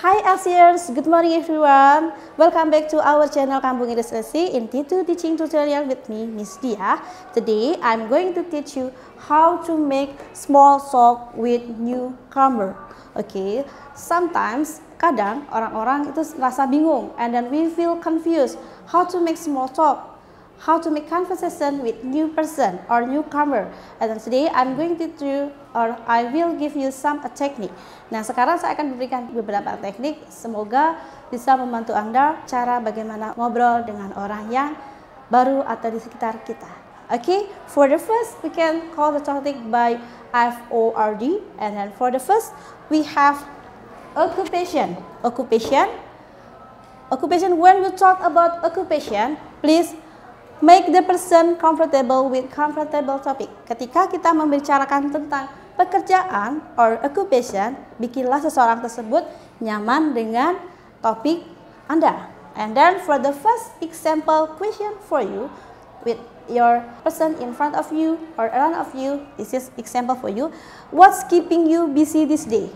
Hi Asiers, good morning everyone. Welcome back to our channel Kampung Ilustrasi in T2 teaching tutorial with me, Miss Dia. Today I'm going to teach you how to make small talk with newcomer. Okay, sometimes kadang orang-orang itu merasa bingung and then we feel confused how to make small talk, how to make conversation with new person or newcomer. And then today I'm going to do or I will give you some technique. Nah, sekarang saya akan memberikan beberapa teknik, semoga bisa membantu Anda cara bagaimana ngobrol dengan orang yang baru atau di sekitar kita. Okay, for the first we can call the topic by FORD, and then for the first we have occupation. Occupation. When we talk about occupation, please make the person comfortable with comfortable topic. Ketika kita membicarakan tentang pekerjaan or occupation, bikinlah seseorang tersebut nyaman dengan topik Anda. And then for the first example question for you with your person in front of you or around of you, this is example for you. What's keeping you busy this day?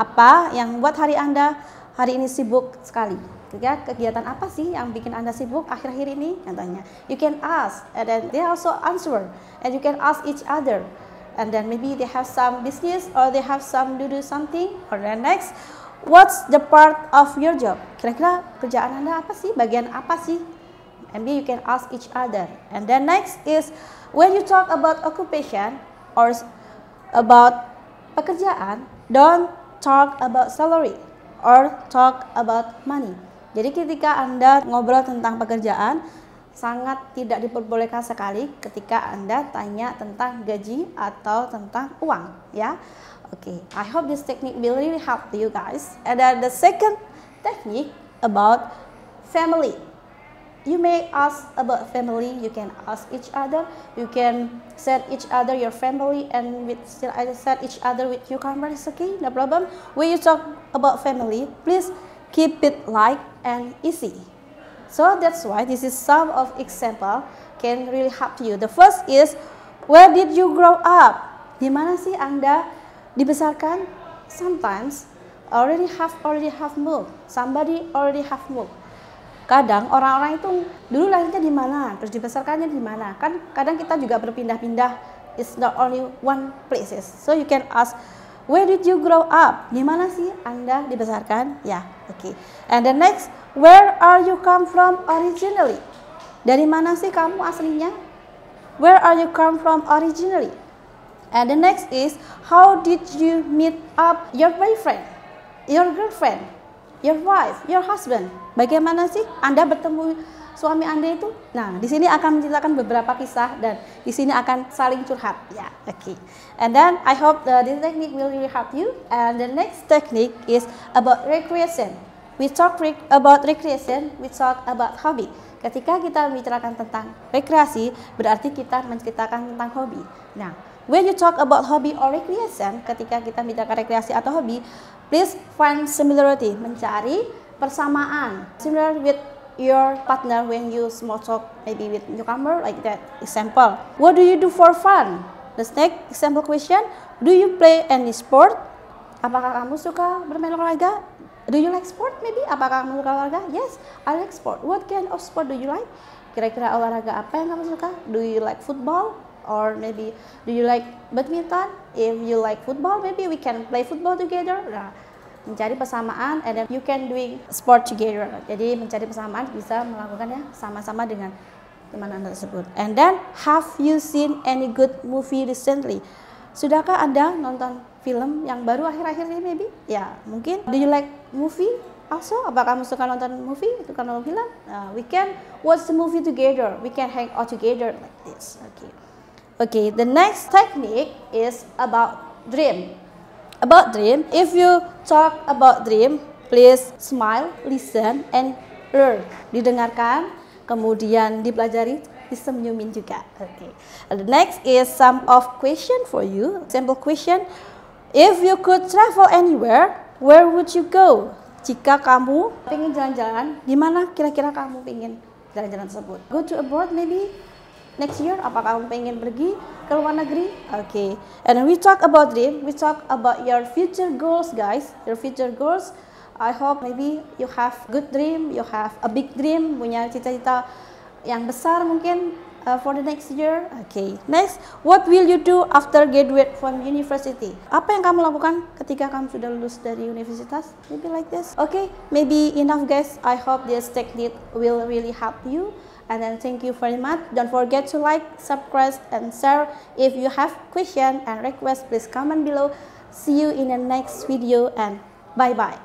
Apa yang membuat Anda hari ini sibuk sekali? Kegiatan apa sih yang bikin Anda sibuk akhir-akhir ini? Contohnya, you can ask, and then they also answer, and you can ask each other, and then maybe they have some business or they have some to do something. Or then next, what's the part of your job? Kira-kira kerjaan Anda apa sih? Bagian apa sih? Maybe you can ask each other. And then next is when you talk about occupation or about pekerjaan, don't talk about salary or talk about money. Jadi ketika Anda ngobrol tentang pekerjaan, sangat tidak diperbolehkan sekali ketika Anda tanya tentang gaji atau tentang uang, ya. Okay, I hope this technique will really help you guys. And then the second technique about family. You may ask about family, you can ask each other, you can set each other your family, and with still I set each other with newcomers, okay, no problem. When you talk about family, please keep it light and easy. So that's why this is some of example can really help you. The first is, where did you grow up? Di mana sih Anda dibesarkan? Sometimes already have moved. Somebody already have moved. Kadang orang-orang itu dulu lahirnya di mana, terus dibesarkannya di mana. Kan kadang kita juga berpindah-pindah. It's not only one places. So you can ask, where did you grow up? Di mana sih Anda dibesarkan? Ya, okay. And the next, where are you come from originally? Dari mana sih kamu aslinya? Where are you come from originally? And the next is, how did you meet up your boyfriend, your girlfriend, your wife, your husband? Bagaimana sih Anda bertemu suami Anda itu? Nah, di sini akan menceritakan beberapa kisah dan di sini akan saling curhat. Ya, okay. And then I hope this technique will really help you. And the next technique is about recreation. We talk about recreation, we talk about hobby. Ketika kita membicarakan tentang rekreasi, berarti kita menceritakan tentang hobi. Nah, when you talk about hobby or recreation, ketika kita membicarakan rekreasi atau hobi, please find similarity, mencari persamaan, similar with your partner when you small talk, maybe with newcomer, like that. Example, what do you do for fun? The next example question, do you play any sport? Apakah kamu suka bermain olahraga? Do you like sport maybe? Apakah kamu suka olahraga? Yes, I like sport. What kind of sport do you like? Kira-kira olahraga apa yang kamu suka? Do you like football? Or maybe do you like badminton? If you like football, maybe we can play football together. Nah, mencari persamaan, and then you can doing sport together. Jadi mencari persamaan bisa melakukannya sama-sama dengan teman Anda tersebut. And then, have you seen any good movie recently? Sudahkah Anda nonton film yang baru akhir-akhir ini maybe? Ya, mungkin. Do you like movie also? Apakah kamu suka nonton movie? Suka nonton film? We can watch the movie together. We can hang out together like this. Okay. Okay, the next technique is about dream. About dream, if you talk about dream, please smile, listen, and learn. Didengarkan, kemudian dipelajari, disenyumin juga. Okay. And the next is some of question for you. Simple question. If you could travel anywhere, where would you go? Jika kamu pengen jalan-jalan, di mana kira-kira kamu pengen jalan-jalan tersebut? Go to abroad maybe? Next year, apakah kamu pengen pergi ke luar negeri? Okay. And when we talk about dream, we talk about your future goals, guys. Your future goals I hope maybe you have good dream, you have a big dream, punya cita-cita yang besar mungkin for the next year. Okay, next, what will you do after graduate from university? Apa yang kamu lakukan ketika kamu sudah lulus dari universitas? Maybe like this. Okay, maybe enough guys. I hope this technique will really help you. And then thank you very much. Don't forget to like, subscribe, and share. If you have question and request, please comment below. See you in the next video and bye bye.